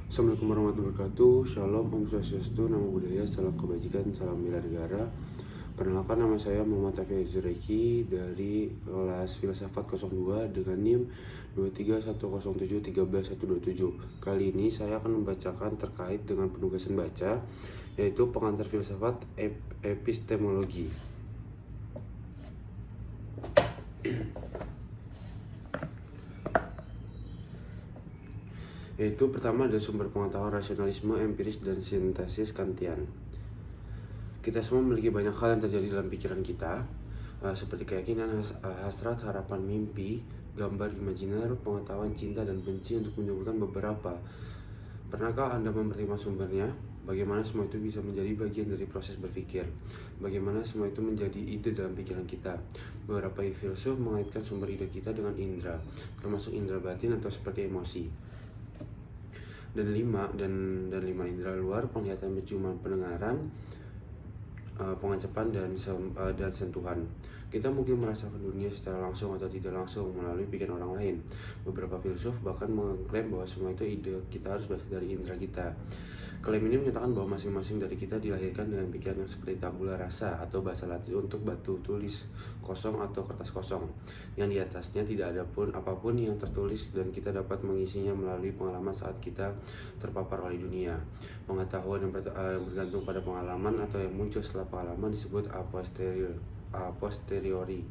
Assalamualaikum warahmatullahi wabarakatuh. Shalom, Om Swastiastu, Namo Buddhaya, Salam Kebajikan, Salam Bela Negara. Perkenalkan, nama saya Muhammad Taufik Zureki dari kelas Filsafat 02 dengan NIM 23107132127. Kali ini saya akan membacakan terkait dengan penugasan baca, yaitu pengantar filsafat epistemologi. Yaitu pertama adalah sumber pengetahuan rasionalisme, empiris, dan sintesis Kantian. Kita semua memiliki banyak hal yang terjadi dalam pikiran kita, seperti keyakinan, hasrat, harapan, mimpi, gambar imajiner, pengetahuan, cinta, dan benci, untuk menyebutkan beberapa. Pernahkah Anda mempertimbangkan sumbernya? Bagaimana semua itu bisa menjadi bagian dari proses berpikir? Bagaimana semua itu menjadi ide dalam pikiran kita? Beberapa filsuf mengaitkan sumber ide kita dengan indera, termasuk indera batin atau seperti emosi. Dan lima indera luar, penglihatan, penciuman, pendengaran, pengacapan, dan sentuhan. Kita mungkin merasakan dunia secara langsung atau tidak langsung melalui pikiran orang lain. Beberapa filsuf bahkan mengklaim bahwa semua itu ide kita harus berasal dari indera kita. Klaim ini menyatakan bahwa masing-masing dari kita dilahirkan dengan pikiran yang seperti tabula rasa, atau bahasa Latin untuk batu tulis kosong atau kertas kosong, yang di atasnya tidak ada pun apapun yang tertulis, dan kita dapat mengisinya melalui pengalaman saat kita terpapar oleh dunia. Pengetahuan yang bergantung pada pengalaman atau yang muncul setelah pengalaman disebut a posteriori,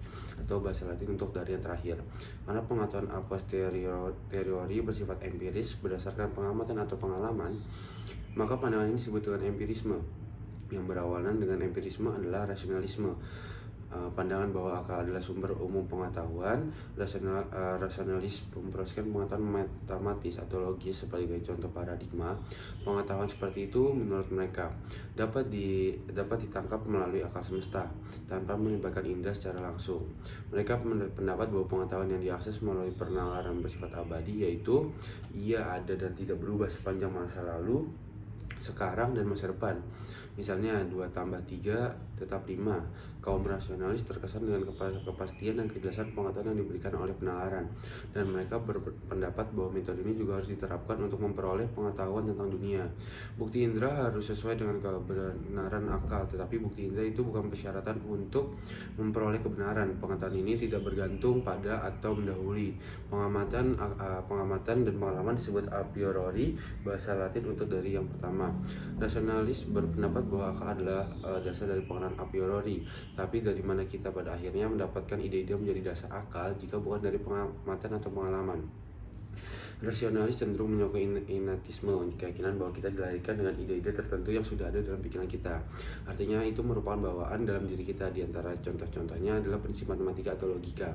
atau bahasa Latin untuk dari yang terakhir. Karena pengetahuan a posteriori bersifat empiris berdasarkan pengamatan atau pengalaman, maka pandangan ini disebut dengan empirisme. Yang berawalan dengan empirisme adalah rasionalisme. Pandangan bahwa akal adalah sumber umum pengetahuan. Rasionalis memproseskan pengetahuan matematis atau logis sebagai contoh paradigma. Pengetahuan seperti itu menurut mereka dapat ditangkap melalui akal semesta tanpa melibatkan indera secara langsung. Mereka berpendapat bahwa pengetahuan yang diakses melalui penalaran bersifat abadi, yaitu ia ada dan tidak berubah sepanjang masa lalu, sekarang, dan masa depan. Misalnya 2 tambah 3 tetap 5. Kaum rasionalis terkesan dengan kepastian dan kejelasan pengetahuan yang diberikan oleh penalaran, dan mereka berpendapat bahwa metode ini juga harus diterapkan untuk memperoleh pengetahuan tentang dunia. Bukti indera harus sesuai dengan kebenaran akal, tetapi bukti indera itu bukan persyaratan untuk memperoleh kebenaran. Pengetahuan ini tidak bergantung pada atau mendahului pengamatan dan pengalaman, disebut a priori, bahasa Latin untuk dari yang pertama. Rasionalis berpendapat bahwa akal adalah dasar dari pengenalan a priori, tapi dari mana kita pada akhirnya mendapatkan ide-ide menjadi dasar akal jika bukan dari pengamatan atau pengalaman. Rasionalis cenderung menyukai innatisme, keyakinan bahwa kita dilahirkan dengan ide-ide tertentu yang sudah ada dalam pikiran kita. Artinya itu merupakan bawaan dalam diri kita. Di antara contoh-contohnya adalah prinsip matematika atau logika,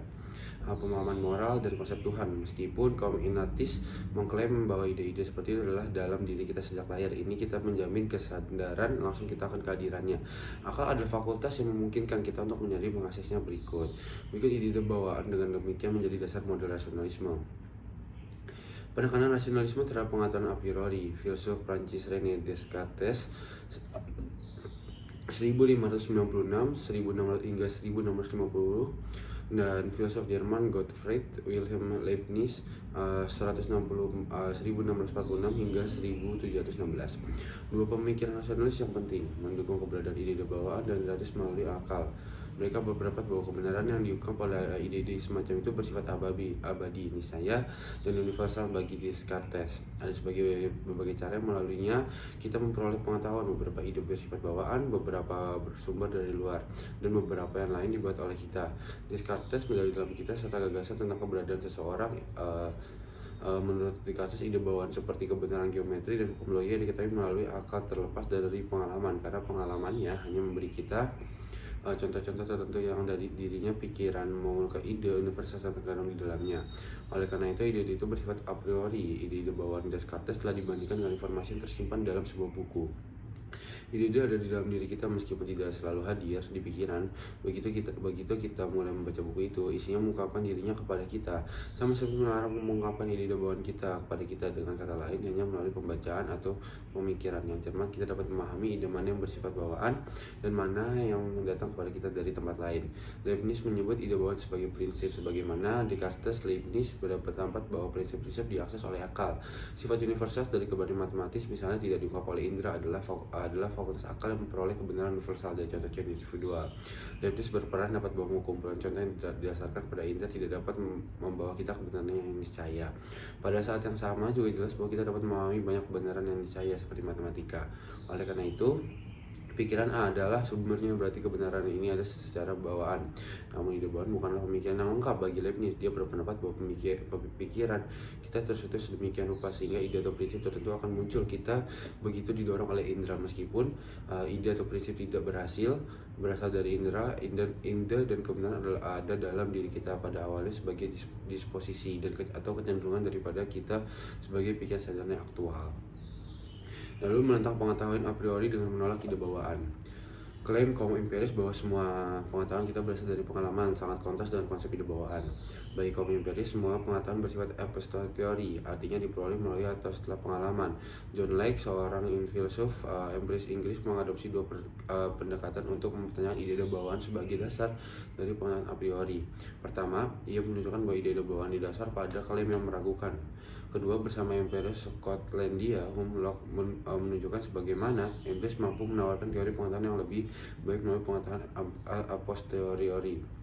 pemahaman moral, dan konsep Tuhan. Meskipun kaum innatis mengklaim bahwa ide-ide seperti itu adalah dalam diri kita sejak lahir, ini kita menjamin kesadaran langsung kita akan kehadirannya. Akal adalah fakultas yang memungkinkan kita untuk menyadari mengaksesnya. Berikut ide-ide bawaan dengan demikian menjadi dasar model rasionalisme. Penekanan rasionalisme terhadap pengetahuan a priori. Filsuf Prancis René Descartes 1596 hingga 1650, dan filsuf Jerman Gottfried Wilhelm Leibniz 1646 hingga 1716. Dua pemikiran rasionalis yang penting mendukung keberadaan ide-ide bawaan dan gratis melalui akal. Mereka berpendapat bahwa kebenaran yang diungkap oleh ide-ide semacam itu bersifat abadi, niscaya, dan universal bagi Descartes. Ada berbagai cara melaluinya kita memperoleh pengetahuan. Beberapa ide bersifat bawaan, beberapa bersumber dari luar, dan beberapa yang lain dibuat oleh kita. Descartes menggali dalam kita serta gagasan tentang keberadaan seseorang. Menurut Descartes, ide bawaan seperti kebenaran geometri dan hukum logika diketahui melalui akal terlepas dari pengalaman, karena pengalamannya hanya memberi kita contoh-contoh tertentu yang dari dirinya pikiran menggunakan ide universal yang terkandung di dalamnya. Oleh karena itu, ide-ide itu bersifat a priori. Ide-ide bawaan Descartes telah dibandingkan dengan informasi yang tersimpan dalam sebuah buku. Ide-ide ada di dalam diri kita meskipun tidak selalu hadir di pikiran. Begitu kita mulai membaca buku itu, isinya mengungkapkan dirinya kepada kita, sama seperti melarang mengungkapkan ide-ide bawaan kita kepada kita. Dengan kata lain, hanya melalui pembacaan atau pemikiran yang cermat kita dapat memahami ide mana yang bersifat bawaan dan mana yang datang kepada kita dari tempat lain. Leibniz menyebut ide bawaan sebagai prinsip, sebagaimana Descartes. Leibniz berpendapat bahwa prinsip-prinsip diakses oleh akal. Sifat universal dari kebenaran matematis misalnya tidak diungkap oleh indera adalah fakultas akal yang memperoleh kebenaran universal dari contoh-contoh individual. Leibniz berperan dapat bahwa kumpulan contoh yang didasarkan pada indera tidak dapat membawa kita kebenaran yang niscaya. Pada saat yang sama juga jelas bahwa kita dapat memahami banyak kebenaran yang niscaya seperti matematika. Oleh karena itu, pikiran A adalah sumbernya, berarti kebenaran ini ada secara bawaan. Namun ide bawaan bukanlah pemikiran yang lengkap bagi Leibniz. Dia berpendapat bahwa pikiran kita tersusun sedemikian rupa sehingga ide atau prinsip tertentu akan muncul kita begitu didorong oleh indera. Meskipun ide atau prinsip tidak berasal dari indera dan kebenaran adalah ada dalam diri kita pada awalnya sebagai disposisi atau kecenderungan daripada kita sebagai pikiran sadar yang aktual. Lalu menentang pengetahuan a priori dengan menolak ide bawaan. Klaim kaum empiris bahwa semua pengetahuan kita berasal dari pengalaman sangat kontras dengan konsep ide bawaan. Bagi kaum empiris, semua pengetahuan bersifat a posteriori, artinya diperoleh melalui atau setelah pengalaman. John Locke, seorang filsuf empiris Inggris, mengadopsi dua pendekatan untuk mempertanyakan ide bawaan sebagai dasar dari pengetahuan a priori. Pertama, ia menunjukkan bahwa ide bawaan didasar pada klaim yang meragukan. Kedua, bersama empiris Skotlandia, Locke menunjukkan sebagaimana empiris mampu menawarkan teori pengetahuan yang lebih baik melalui pengetahuan a posteriori.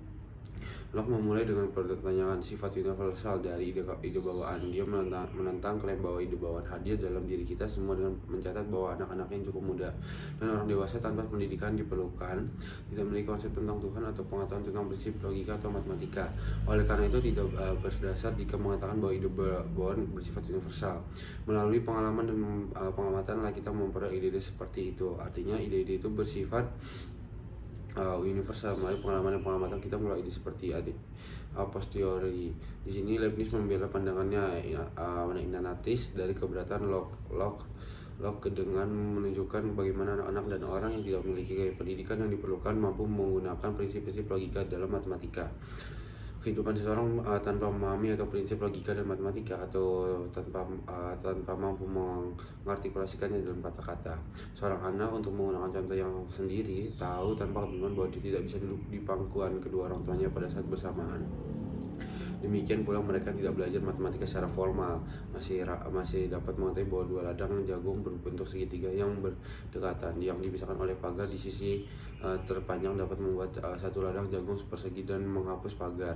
Locke memulai dengan pertanyaan sifat universal dari ide bawaan. Dia menentang klaim bahwa ide bawaan hadir dalam diri kita semua dengan mencatat bahwa anak-anak yang cukup muda dan orang dewasa tanpa pendidikan diperlukan tidak memiliki konsep tentang Tuhan atau pengetahuan tentang prinsip logika atau matematika. Oleh karena itu tidak berdasar jika mengatakan bahwa ide bawaan bersifat universal. Melalui pengalaman dan pengamatan lah kita memperoleh ide-ide seperti itu. Artinya ide-ide itu bersifat universal melalui pengalaman dan pengamatan kita mulai seperti a posteriori. Di sini Leibniz membela pandangannya inanatis dari keberatan Locke dengan menunjukkan bagaimana anak-anak dan orang yang tidak memiliki pendidikan yang diperlukan mampu menggunakan prinsip-prinsip logika dalam matematika. Kehidupan seseorang tanpa memahami atau prinsip logika dan matematika atau tanpa mampu mengartikulasikannya dalam kata-kata. Seorang anak untuk menggunakan contoh yang sendiri tahu tanpa kebingungan bahwa dia tidak bisa duduk di pangkuan kedua orang tuanya pada saat bersamaan. Demikian pula mereka tidak belajar matematika secara formal, masih dapat mengetahui bahwa dua ladang jagung berbentuk segitiga yang berdekatan yang dipisahkan oleh pagar di sisi terpanjang dapat membuat satu ladang jagung persegi dan menghapus pagar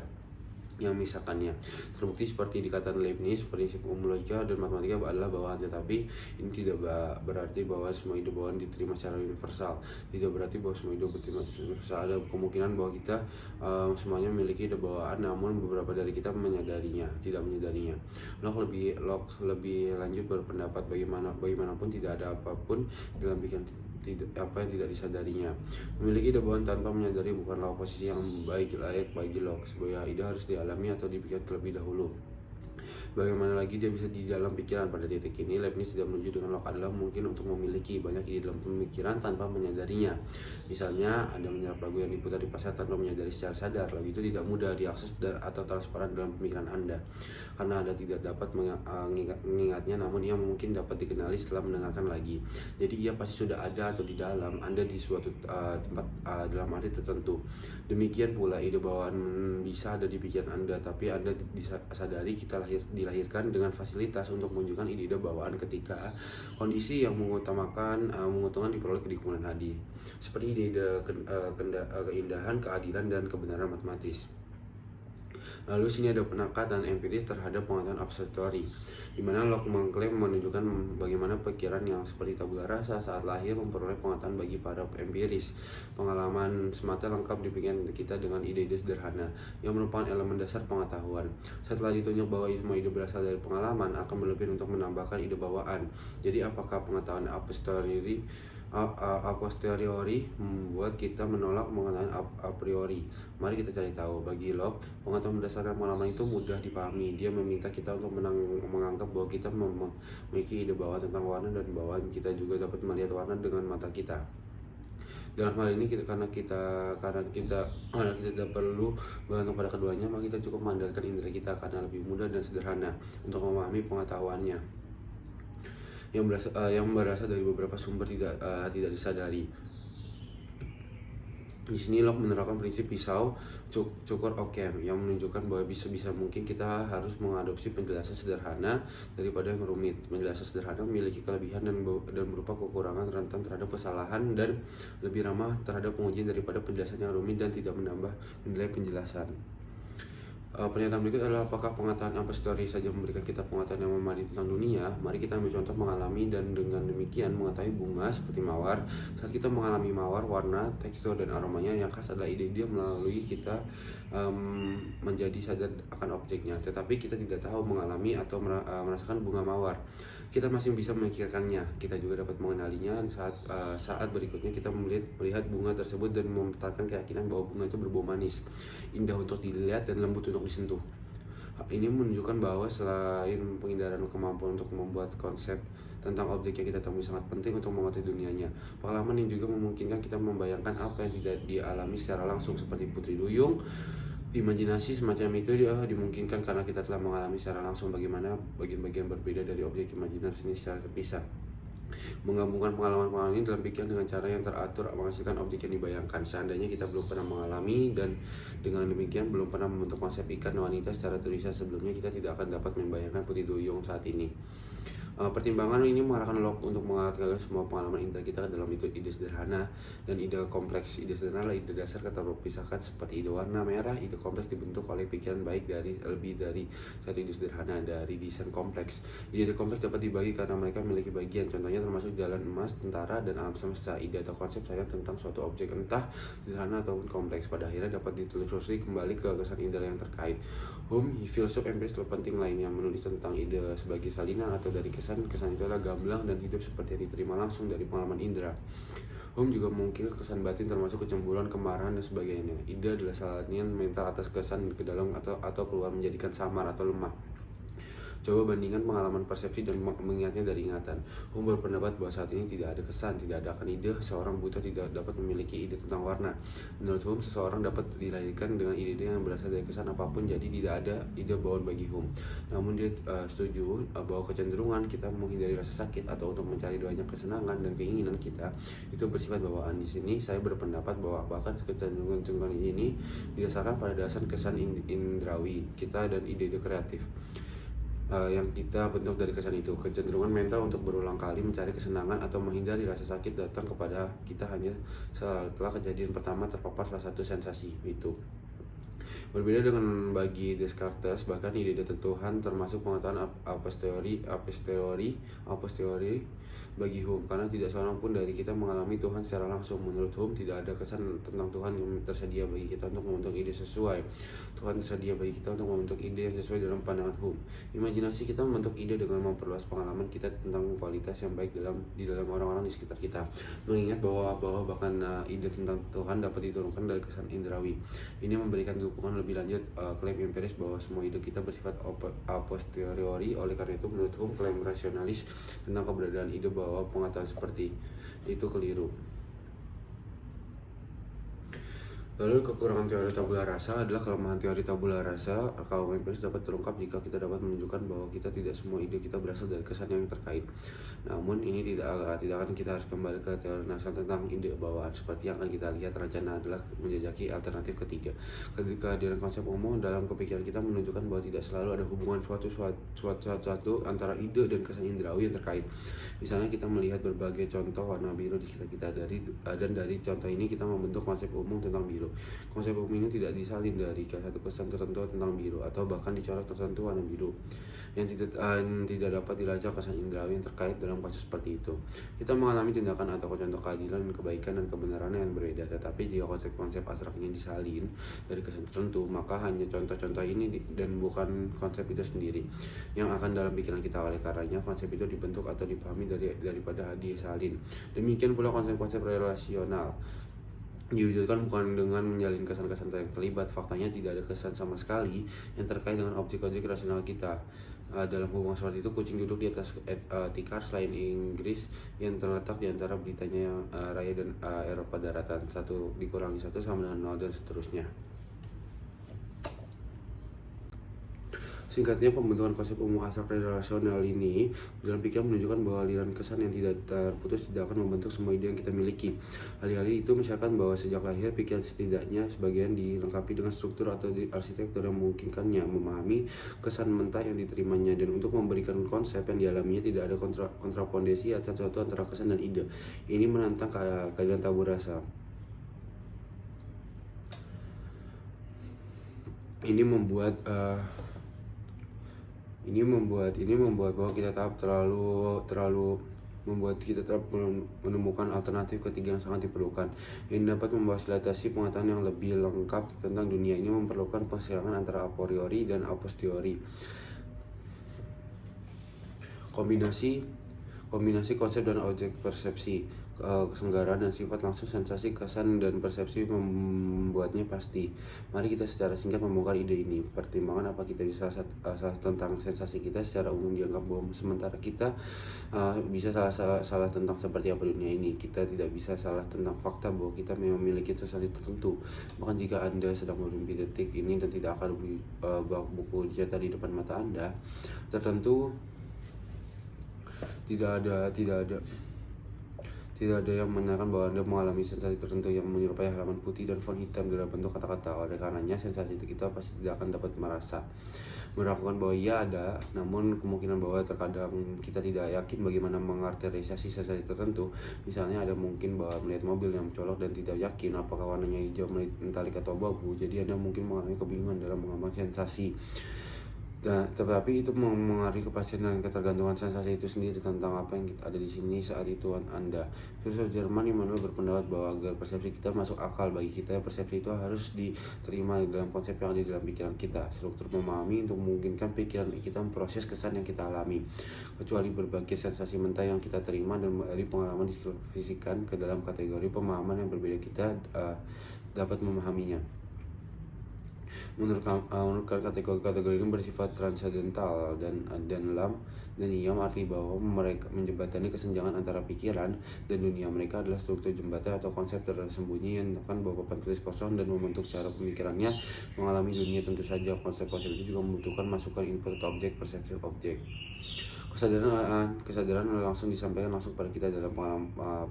yang memisahkannya. Terbukti seperti dikatakan Leibniz, prinsip umum logika dan matematika adalah bawaan, tetapi ini tidak berarti bahwa semua ide bawaan diterima secara universal. Tidak berarti bahwa semua ide diterima secara universal. Ada kemungkinan bahwa kita semuanya memiliki ide bawaan, namun beberapa dari kita tidak menyadarinya. Locke lebih lanjut berpendapat bagaimanapun tidak ada apapun dalam pikiran apa yang tidak disadarinya. Memiliki ide bawaan tanpa menyadari bukanlah posisi yang layak bagi Locke. Sebuah ide harus dialami atau dipikirkan terlebih dahulu. Bagaimana lagi dia bisa di dalam pikiran? Pada titik ini, Leibniz tidak menuju dengan Locke adalah mungkin untuk memiliki banyak ide dalam pemikiran tanpa menyadarinya. Misalnya, Anda menyerap lagu yang diputar di pasar tanpa menyadari secara sadar. Lagu itu tidak mudah diakses atau transparan dalam pemikiran Anda, karena Anda tidak dapat mengingatnya, namun ia mungkin dapat dikenali setelah mendengarkan lagi. Jadi ia pasti sudah ada atau di dalam Anda di suatu tempat dalam arti tertentu. Demikian pula ide bawaan bisa ada di pikiran Anda, tapi Anda disadari kita dilahirkan dengan fasilitas untuk menunjukkan ide-ide bawaan ketika kondisi yang menguntungkan diperoleh kedukungan hadi, seperti ide-ide keindahan, keadilan, dan kebenaran matematis. Lalu sini ada penekatan empiris terhadap pengetahuan a posteriori, di mana Locke mengklaim menunjukkan bagaimana pikiran yang seperti tabula rasa saat lahir memperoleh pengetahuan bagi para empiris. Pengalaman semata lengkap di pikiran kita dengan ide-ide sederhana yang merupakan elemen dasar pengetahuan. Setelah ditunjuk bahwa semua ide berasal dari pengalaman, akan berlebihan untuk menambahkan ide bawaan. Jadi apakah pengetahuan a posteriori A posteriori membuat kita menolak pengetahuan a priori. Mari kita cari tahu. Bagi Locke, pengetahuan berdasarkan pengalaman itu mudah dipahami. Dia meminta kita untuk menganggap bahwa kita memiliki ide bahwa tentang warna dan bahwa kita juga dapat melihat warna dengan mata kita. Dalam hal ini karena kita tidak perlu bergantung pada keduanya, maka kita cukup mengandalkan indera kita karena lebih mudah dan sederhana untuk memahami pengetahuannya yang berasal dari beberapa sumber tidak disadari. Di sini Locke menerapkan prinsip pisau cukur Occam yang menunjukkan bahwa bisa mungkin kita harus mengadopsi penjelasan sederhana daripada yang rumit. Penjelasan sederhana memiliki kelebihan dan berupa kekurangan rentan terhadap kesalahan dan lebih ramah terhadap pengujian daripada penjelasan yang rumit dan tidak menambah nilai penjelasan. Pernyataan berikut adalah apakah pengetahuan a posteriori saja memberikan kita pengetahuan yang memadai tentang dunia? Mari kita ambil contoh mengalami dan dengan demikian mengetahui bunga seperti mawar. Saat kita mengalami mawar, warna, tekstur, dan aromanya yang khas adalah ide-ide melalui kita menjadi sadar akan objeknya. Tetapi kita tidak tahu mengalami atau merasakan bunga mawar. Kita masih bisa memikirkannya. Kita juga dapat mengenalinya saat berikutnya kita melihat bunga tersebut dan memetakkan keyakinan bahwa bunga itu berbau manis, indah untuk dilihat dan lembut untuk disentuh. Ini menunjukkan bahwa selain pengindaran kemampuan untuk membuat konsep tentang objek yang kita temui sangat penting untuk mengerti dunianya, pengalaman ini juga memungkinkan kita membayangkan apa yang tidak dialami secara langsung seperti Putri Duyung. Imajinasi semacam itu dimungkinkan karena kita telah mengalami secara langsung bagaimana bagian-bagian berbeda dari objek imajinasi ini secara terpisah. Menggabungkan pengalaman-pengalaman ini dalam pikiran dengan cara yang teratur menghasilkan objek yang dibayangkan. Seandainya kita belum pernah mengalami dan dengan demikian belum pernah membentuk konsep ikan wanita secara terpisah sebelumnya, kita tidak akan dapat membayangkan Putri Duyung saat ini. Pertimbangan ini mengarahkan Locke untuk mengatakan semua pengalaman indera kita dalam itu ide sederhana dan ide kompleks. Ide sederhana adalah ide dasar terpisahkan seperti ide warna merah. Ide kompleks dibentuk oleh pikiran baik dari lebih dari satu ide sederhana dari desain kompleks. Ide kompleks dapat dibagi karena mereka memiliki bagian, contohnya termasuk jalan emas, tentara, dan alam semesta. Ide atau konsep saya tentang suatu objek entah sederhana ataupun kompleks pada akhirnya dapat ditelusuri kembali ke kesan indera yang terkait. Hume, filsuf empiris terpenting lain yang menulis tentang ide sebagai salinan atau dari kesan itu adalah gamblang dan hidup seperti yang diterima langsung dari pengalaman indera. Hume juga mungkin kesan batin termasuk kecemburuan, kemarahan, dan sebagainya. Ide adalah salinan mental atas kesan ke dalam atau keluar menjadikan samar atau lemah. Coba bandingkan pengalaman persepsi dan mengingatnya dari ingatan. Hume berpendapat bahwa saat ini tidak ada kesan, tidak ada akan ide. Seorang buta tidak dapat memiliki ide tentang warna. Menurut Hume, seseorang dapat dilahirkan dengan ide-ide yang berasal dari kesan apapun, jadi tidak ada ide bawaan bagi Hume. Namun dia setuju bahwa kecenderungan kita menghindari rasa sakit atau untuk mencari banyak kesenangan dan keinginan kita itu bersifat bawaan. Di sini saya berpendapat bahwa bahkan kecenderungan ini didasarkan pada dasar kesan indrawi kita dan ide-ide kreatif yang kita bentuk dari kesan itu. Kecenderungan mental untuk berulang kali mencari kesenangan atau menghindari rasa sakit datang kepada kita hanya setelah kejadian pertama terpapar salah satu sensasi itu. Berbeda dengan bagi Descartes, bahkan ide-ide Tuhan termasuk pengetahuan a posteriori bagi Hume, karena tidak seorang pun dari kita mengalami Tuhan secara langsung. Menurut Hume, tidak ada kesan tentang Tuhan yang tersedia bagi kita untuk membentuk ide sesuai. Tuhan tersedia bagi kita untuk membentuk ide yang sesuai dalam pandangan Hume. Imajinasi kita membentuk ide dengan memperluas pengalaman kita tentang kualitas yang baik di dalam orang-orang di sekitar kita. Mengingat bahwa bahkan ide tentang Tuhan dapat diturunkan dari kesan indrawi. Ini memberikan dukungan lebih lanjut klaim empiris bahwa semua ide kita bersifat a posteriori. Oleh karena itu, menurut Hume, klaim rasionalis tentang keberadaan ide bahwa pengetahuan seperti itu keliru. Lalu kekurangan teori tabula rasa adalah kelemahan teori tabula rasa. Kaum empiris dapat terungkap jika kita dapat menunjukkan bahwa tidak semua ide kita berasal dari kesan yang terkait. Namun ini tidak akan kita harus kembali ke teori nasal tentang ide bawaan. Seperti yang akan kita lihat, rencana adalah menjajaki alternatif ketiga. Ketika kehadiran konsep umum dalam kepikiran kita menunjukkan bahwa tidak selalu ada hubungan suatu antara ide dan kesan indrawi yang terkait. Misalnya kita melihat berbagai contoh warna biru di sekitar kita dan dari contoh ini kita membentuk konsep umum tentang biru. Konsep umum ini tidak disalin dari satu kesan tertentu tentang biru atau bahkan dicoret tertentu warna biru yang tidak dapat dilacak kesan indrawi yang terkait dalam kasus seperti itu. Kita mengalami tindakan atau contoh keadilan, kebaikan, dan kebenaran yang berbeda, tetapi jika konsep-konsep abstrak ini disalin dari kesan tertentu, maka hanya contoh-contoh ini dan bukan konsep itu sendiri yang akan dalam pikiran kita. Oleh karenanya konsep itu dibentuk atau dipahami daripada disalin. Demikian pula konsep-konsep relasional diwujudkan bukan dengan menjalin kesan-kesan yang terlibat. Faktanya tidak ada kesan sama sekali yang terkait dengan objek-objek rasional kita. Dalam hubungan seperti itu, kucing duduk di atas tikar selain Inggris yang terletak di antara Britania Raya dan Eropa daratan. 1 dikurangi 1 sama dengan 0 dan seterusnya. Singkatnya, pembentukan konsep umum abstrak relasional ini dalam pikiran menunjukkan bahwa aliran kesan yang tidak terputus tidak akan membentuk semua ide yang kita miliki. Alih-alih itu misalkan bahwa sejak lahir pikiran setidaknya sebagian dilengkapi dengan struktur atau arsitektur yang memungkinkannya memahami kesan mentah yang diterimanya, dan untuk memberikan konsep yang dialaminya tidak ada kontrapondensi atau sesuatu antara kesan dan ide. Ini menantang keadilan tabur rasa. Ini membuat bahwa kita membuat kita menemukan alternatif ketiga yang sangat diperlukan, yang dapat memfasilitasi pengetahuan yang lebih lengkap tentang dunia. Ini memerlukan persilangan antara a priori dan a posteriori. Kombinasi konsep dan objek persepsi, kesenggaran dan sifat langsung, sensasi, kesan, dan persepsi membuatnya pasti. Mari kita secara singkat membongkar ide ini. Pertimbangan apa kita bisa salah tentang sensasi kita secara umum dianggap bahwa sementara kita bisa salah tentang seperti apa dunia ini, kita tidak bisa salah tentang fakta bahwa kita memiliki sensasi tertentu. Bahkan jika Anda sedang bermimpi detik ini dan tidak akan buku dicetak di depan mata Anda, tertentu tidak ada yang menyatakan bahwa Anda mengalami sensasi tertentu yang menyerupai halaman putih dan font hitam dalam bentuk kata-kata. Oleh karenanya, sensasi itu kita pasti tidak akan dapat meragukan bahwa ia ada, namun kemungkinan bahwa terkadang kita tidak yakin bagaimana mengarterisasi sensasi tertentu. Misalnya, ada mungkin bahwa melihat mobil yang mencolok dan tidak yakin apakah warnanya hijau, metalik, atau abu-abu. Jadi Anda mungkin mengalami kebingungan dalam mengamati sensasi. Tetapi itu mengaruhi kepastian dan ketergantungan sensasi itu sendiri tentang apa yang ada di sini saat itu Anda. Filsuf Jerman Immanuel berpendapat bahwa agar persepsi kita masuk akal bagi kita, persepsi itu harus diterima dalam konsep yang ada dalam pikiran kita. Struktur memahami untuk memungkinkan pikiran kita memproses kesan yang kita alami. Kecuali berbagai sensasi mentah yang kita terima dan dari pengalaman difisikan ke dalam kategori pemahaman yang berbeda, kita dapat memahaminya. Menurut kategori ini bersifat transendental dan ia arti bahwa mereka menjembatani kesenjangan antara pikiran dan dunia. Mereka adalah struktur jembatan atau konsep tersembunyi yang akan bawa papan tulis kosong dan membentuk cara pemikirannya mengalami dunia. Tentu saja konsep-konsep itu juga membutuhkan masukan input objek, persepsi objek. Kesadaran langsung disampaikan langsung pada kita dalam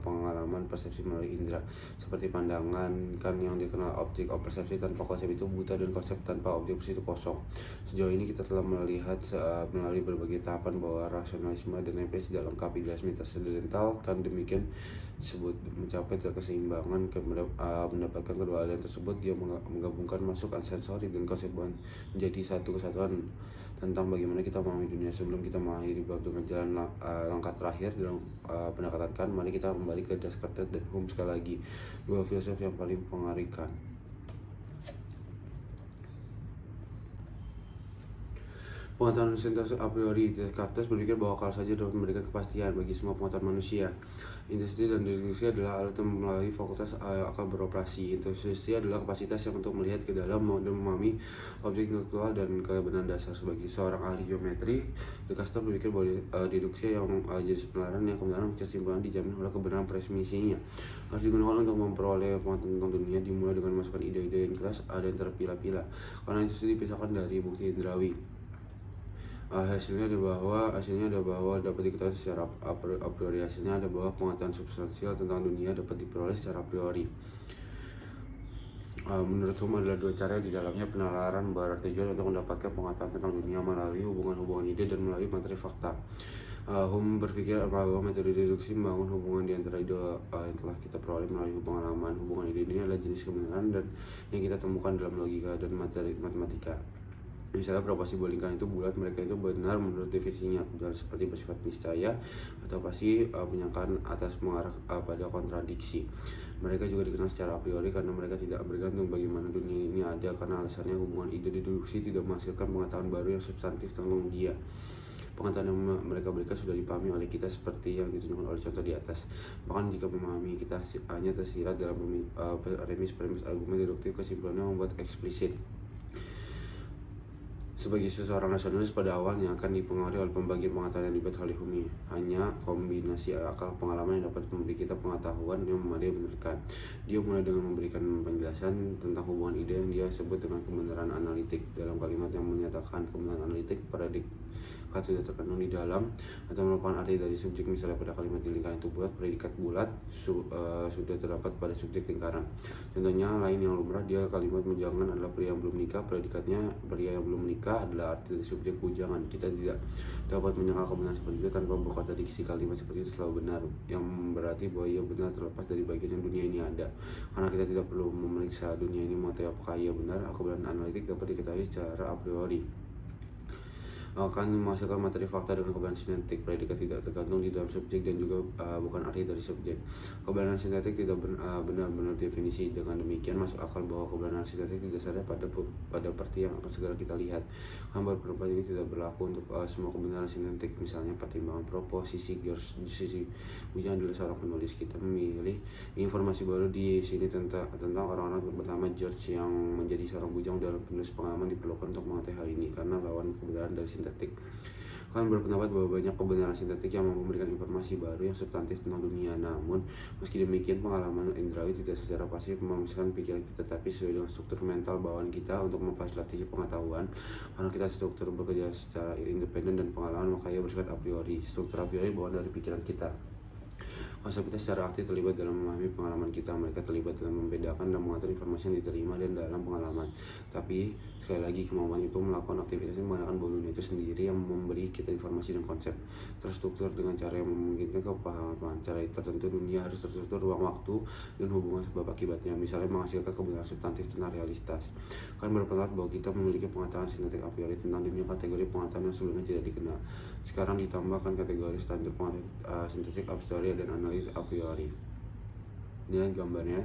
pengalaman persepsi melalui indera, seperti pandangan kan yang dikenal objek persepsi. Tanpa konsep itu buta, dan konsep tanpa objek itu kosong. Sejauh ini kita telah melihat melalui berbagai tahapan bahwa rasionalisme dan empiris tidak lengkap. Idealisme transendental kan demikian disebut mencapai keseimbangan, mendapatkan kedua aliran tersebut. Dia menggabungkan masukan sensori dan konseptual menjadi satu kesatuan tentang bagaimana kita memahami dunia. Sebelum kita mengakhiri bab dengan jalan langkah terakhir dalam pendekatan Kant, mari kita kembali ke Descartes dan Hume sekali lagi, dua filsuf yang paling mengerikan. Pengetahuan sintesis a priori. Descartes berpikir bahwa akal saja dapat memberikan kepastian bagi semua pengetahuan manusia. Intuisi dan deduksi adalah alat yang melalui fakultas akal beroperasi. Intuisi adalah kapasitas yang untuk melihat ke dalam dan memahami objek intelektual dan kebenaran dasar. Sebagai seorang ahli geometri, Descartes berpikir bahwa deduksi yang jenis penilaian yang kebenaran kesimpulan dijamin oleh kebenaran presumsinya harus digunakan untuk memperoleh pengetahuan tentang dunia, dimulai dengan masukan ide-ide yang jelas dan terpilah-pilah, karena itu dipisahkan dari bukti indrawi. Hasilnya ada bahwa dapat diketahui secara a priori. Hasilnya ada bahwa pengetahuan substansial tentang dunia dapat diperoleh secara a priori. Menurut Hume adalah dua cara di dalamnya penalaran bertujuan untuk mendapatkan pengetahuan tentang dunia melalui hubungan-hubungan ide dan melalui materi fakta. Hume berpikir bahwa metode deduksi membangun hubungan di antara ide yang telah kita peroleh melalui pengalaman. Hubungan ide ini adalah jenis kebenaran dan yang kita temukan dalam logika dan matematika. Misalnya proporsi bolingkan itu bulat, mereka itu benar menurut definisinya, dan seperti bersifat niscaya atau pasti penyangkaan atas mengarah pada kontradiksi. Mereka juga dikenal secara a priori karena mereka tidak bergantung bagaimana dunia ini ada, karena alasannya hubungan ide deduksi tidak menghasilkan pengetahuan baru yang substantif tentang dia. Pengetahuan yang mereka berikan sudah dipahami oleh kita seperti yang ditunjukkan oleh contoh di atas. Bahkan jika memahami kita hanya tersirat dalam premis argumen deduktif, kesimpulannya membuat eksplisit. Sebagai seseorang nasionalis pada awalnya akan dipengaruhi oleh pembagian pengetahuan yang dibuat oleh Hume. Hanya kombinasi akal pengalaman yang dapat memberi kita pengetahuan yang memadai benarkan. Dia mulai dengan memberikan penjelasan tentang hubungan ide yang dia sebut dengan kebenaran analitik. Dalam kalimat yang menyatakan kebenaran analitik, predikat sudah terkandung di dalam atau merupakan arti dari subjek. Misalnya pada kalimat di lingkaran itu bulat, predikat bulat sudah terdapat pada subjek lingkaran. Contohnya lain yang lumrah, dia kalimat bujangan adalah pria yang belum menikah, predikatnya pria yang belum menikah adalah arti dari subjek bujangan. Kita tidak dapat menyangka kebenaran seperti itu tanpa berkontradiksi. Kalimat seperti itu selalu benar, yang berarti bahwa ia benar terlepas dari bagian yang dunia ini ada. Karena kita tidak perlu memeriksa dunia ini mengetahui apakah ia benar, kebenaran analitik dapat diketahui secara a priori. Akan menghasilkan materi fakta dengan kebenaran sintetik. Predikat tidak tergantung di dalam subjek dan juga bukan arti dari subjek. Kebenaran sintetik tidak benar-benar definisi. Dengan demikian masuk akal bahwa kebenaran sintetik didasarkan pada perti yang akan segera kita lihat. Hamba pendapat ini tidak berlaku untuk semua kebenaran sintetik. Misalnya pertimbangan proposisi George Bujangan adalah seorang penulis. Kita memilih informasi baru di sini tentang orang-orang bernama George yang menjadi seorang bujang dalam penulis pengalaman diperlukan untuk mengetahui hal ini, karena lawan kebenaran dari sintetik. Kalian berpendapat bahwa banyak kebenaran sintetik yang memberikan informasi baru yang substantif tentang dunia. Namun, meski demikian, pengalaman indrawi tidak secara pasif memisahkan pikiran kita, tapi sesuai dengan struktur mental bawaan kita untuk memfasilitasi pengetahuan. Karena kita struktur bekerja secara independen dan pengalaman, maka ia bersifat a priori. Struktur a priori bawaan dari pikiran kita. Konsep kita secara aktif terlibat dalam memahami pengalaman kita. Mereka terlibat dalam membedakan dan mengatur informasi yang diterima dan dalam pengalaman. Tapi sekali lagi, kemampuan itu melakukan aktivitas yang menggunakan bahwa dunia itu sendiri yang memberi kita informasi dan konsep terstruktur dengan cara yang memungkinkan kepahaman. Cara tertentu dunia harus terstruktur ruang waktu dan hubungan sebab akibatnya. Misalnya menghasilkan kebenaran substantif tentang realitas. Kan berpendapat bahwa kita memiliki pengetahuan sintetik a priori tentang dunia, kategori pengetahuan yang sebelumnya tidak dikenal. Sekarang ditambahkan kategori standar pengetahuan sintetik a priori dan analisis a priori. Ini gambarnya.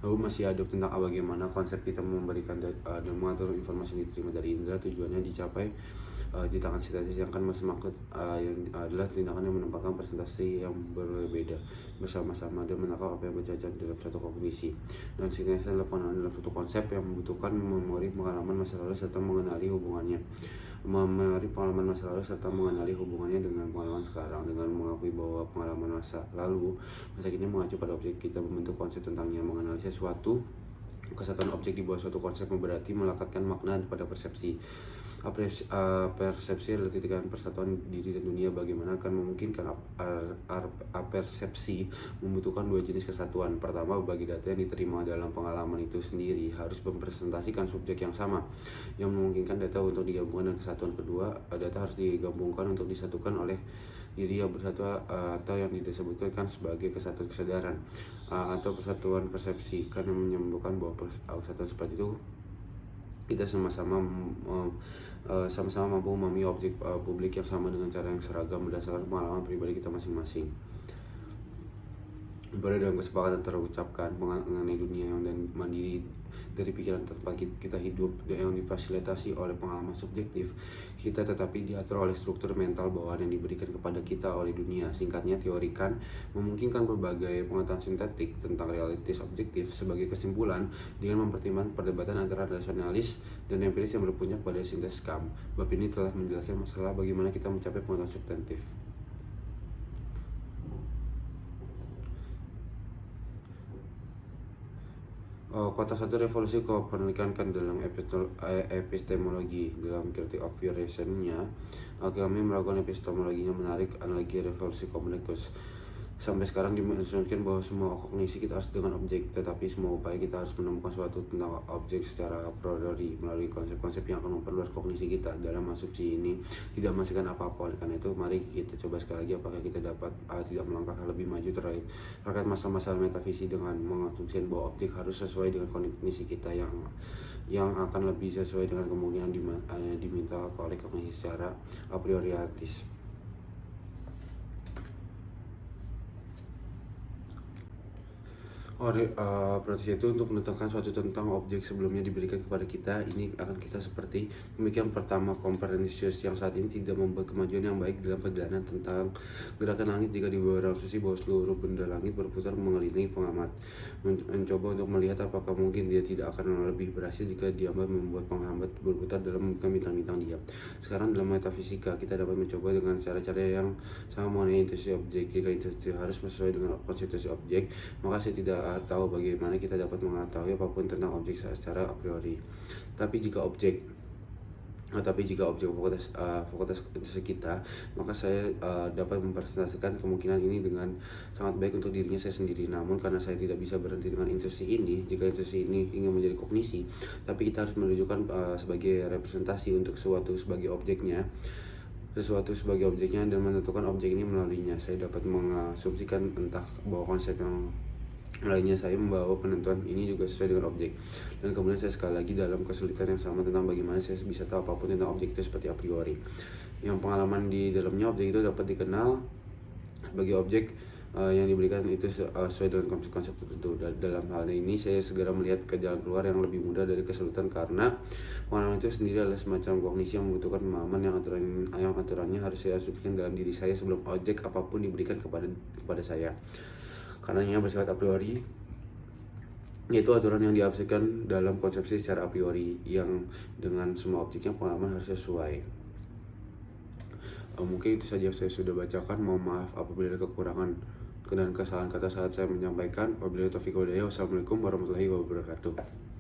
Lalu masih ada tentang bagaimana konsep kita memberikan dan mengatur informasi yang diterima dari indera. Tujuannya dicapai di tangan sintesis yang kan maksud yang adalah tindakan yang menempatkan presentasi yang berbeda bersama-sama dan menangkap apa yang berjajar dalam satu kognisi. Dan sintesis adalah pengenalan dalam satu konsep yang membutuhkan memori pengalaman masa lalu serta mengenali hubungannya. Memori pengalaman masa lalu serta mengenali hubungannya dengan pengalaman sekarang. Dengan mengakui bahwa pengalaman masa lalu masa kini mengacu pada objek, kita membentuk konsep tentangnya. Menganalisis suatu kesatuan objek di bawah suatu konsep berarti melekatkan makna pada persepsi. Persepsi adalah titikan persatuan diri dan dunia. Bagaimana akan memungkinkan persepsi membutuhkan dua jenis kesatuan. Pertama, bagi data yang diterima dalam pengalaman itu sendiri harus mempresentasikan subjek yang sama yang memungkinkan data untuk digabungkan, dan kesatuan kedua, data harus digabungkan untuk disatukan oleh diri yang bersatu atau yang disebutkan sebagai kesatuan kesadaran atau persatuan persepsi. Karena menyembuhkan bahwa kesatuan seperti itu kita sama-sama mampu memahami objek publik yang sama dengan cara yang seragam berdasarkan pengalaman pribadi kita masing-masing. Berada dalam kesepakatan terucapkan mengenai dunia yang dan mandiri dari pikiran tempat kita hidup yang difasilitasi oleh pengalaman subjektif kita, tetapi diatur oleh struktur mental bawaan yang diberikan kepada kita oleh dunia. Singkatnya, teorikan memungkinkan berbagai pengetahuan sintetik tentang realitas objektif. Sebagai kesimpulan, dengan mempertimbangkan perdebatan antara rasionalis dan empiris yang berpuncak pada sintesis Kam, bab ini telah menjelaskan masalah bagaimana kita mencapai pengetahuan substantif. Kota satu revolusi Kopernikan kan dalam epistemologi. Dalam Critique of Reason-nya, kami melakukan epistemologinya menarik analogi revolusi Kopernikus. Sampai sekarang dimensiunkan bahwa semua kognisi kita harus dengan objek, tetapi semua upaya kita harus menemukan suatu tentang objek secara a priori melalui konsep-konsep yang akan memperluas kognisi kita. Dalam asumsi ini tidak menghasilkan apa-apa. Oleh karena itu, mari kita coba sekali lagi apakah kita dapat tidak melangkah lebih maju terkait masalah-masalah metafisik dengan mengasumsikan bahwa objek harus sesuai dengan kognisi kita yang akan lebih sesuai dengan kemungkinan diminta oleh kognisi secara a prioriatis. Proses itu untuk menentukan suatu tentang objek sebelumnya diberikan kepada kita. Ini akan kita seperti demikian. Pertama, Copernicus yang saat ini tidak membuat kemajuan yang baik dalam perjalanan tentang gerakan langit jika di bawah asumsi bahwa seluruh benda langit berputar mengelilingi pengamat. Mencoba untuk melihat apakah mungkin dia tidak akan lebih berhasil jika diambil membuat penghambat berputar dalam bintang-bintang diam. Sekarang dalam metafisika kita dapat mencoba dengan cara-cara yang sama mengenai intuisi objek. Jika intuisi harus sesuai dengan konstitusi objek, maka saya tidak tahu bagaimana kita dapat mengetahui apapun tentang objek secara a priori. Tapi jika objek fakultas kita, maka saya dapat mempresentasikan kemungkinan ini dengan sangat baik untuk dirinya saya sendiri. Namun karena saya tidak bisa berhenti dengan intuisi ini, jika intuisi ini ingin menjadi kognisi, tapi kita harus menunjukkan sebagai representasi untuk sesuatu sebagai objeknya dan menentukan objek ini melaluinya. Saya dapat mengasumsikan entah bahwa konsep yang lainnya saya membawa penentuan ini juga sesuai dengan objek, dan kemudian saya sekali lagi dalam kesulitan yang sama tentang bagaimana saya bisa tahu apapun tentang objek itu seperti a priori. Yang pengalaman di dalamnya objek itu dapat dikenal sebagai objek yang diberikan itu sesuai dengan konsep tertentu. Dalam hal ini saya segera melihat ke jalan keluar yang lebih mudah dari kesulitan, karena pengalaman itu sendiri adalah semacam kognisi yang membutuhkan pemahaman yang aturannya harus saya asumsikan dalam diri saya sebelum objek apapun diberikan kepada saya. Karenanya bersifat a priori, yaitu aturan yang diaplikasikan dalam konsepsi secara a priori yang dengan semua objeknya pengalaman harus sesuai. Mungkin itu saja yang saya sudah bacakan. Mohon maaf apabila ada kekurangan dan kesalahan kata saat saya menyampaikan. Wabillahi taufiq wal hidayah. Wassalamualaikum warahmatullahi wabarakatuh.